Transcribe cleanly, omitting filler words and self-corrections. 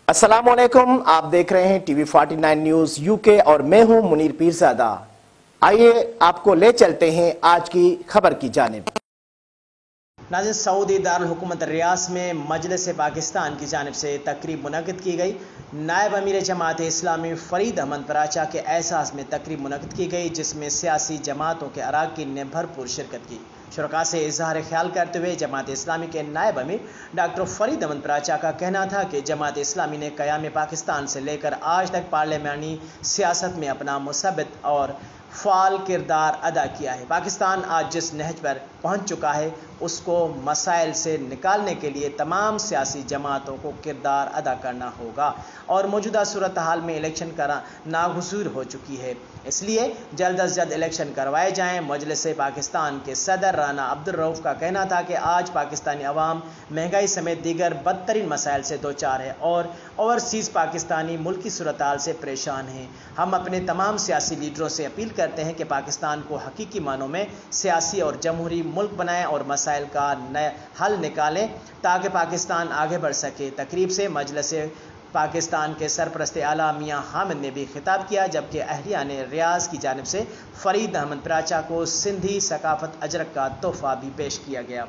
अस्सलामुअलैकुम, आप देख रहे हैं टीवी 49 न्यूज यूके और मैं हूं मुनीर पीरजादा। आइए आपको ले चलते हैं आज की खबर की जानिब। नाज़रीन, सऊदी दारुल हुकूमत रियास में मजलिस पाकिस्तान की जानिब से तकरीब मुनक़िद की गई। नायब अमीर जमात इस्लामी फ़रीद अहमद पराचा के एहसास में तकरीब मुनक़िद की गई, जिसमें सियासी जमातों के अरकान ने भरपूर शिरकत की। शुरका से इजहार ख्याल करते हुए जमात इस्लामी के नायब अमीर डॉक्टर फ़रीद अहमद पराचा का कहना था कि जमात इस्लामी ने क़याम पाकिस्तान से लेकर आज तक पार्लियामानी सियासत में अपना मुसब्बित और फ़ाल किरदार अदा किया है। पाकिस्तान आज जिस नहज पर पहुंच चुका है, उसको मसाइल से निकालने के लिए तमाम सियासी जमातों को किरदार अदा करना होगा और मौजूदा सूरत हाल में इलेक्शन करा नागुज़ूर हो चुकी है, इसलिए जल्द अज जल्द इलेक्शन करवाए जाएँ। मजलिस पाकिस्तान के सदर राना अब्दुल रऊफ़ का कहना था कि आज पाकिस्तानी अवाम महंगाई समेत दीगर बदतरीन मसाइल से दो चार है और ओवरसीज़ पाकिस्तानी मुल्की सूरत हाल से परेशान हैं। हम अपने तमाम सियासी लीडरों से अपील करते हैं कि पाकिस्तान को हकीकी मानों में सियासी और जमहूरी मुल्क बनाएं और मसाइल का नया हल निकालें ताकि पाकिस्तान आगे बढ़ सके। तकरीब से मजलिस पाकिस्तान के सरपरस्त आला मियां हामिद ने भी खिताब किया, जबकि अहलिया ने रियाज की जानिब से फ़रीद अहमद पराचा को सिंधी सकाफत अजरक का तोहफा भी पेश किया गया।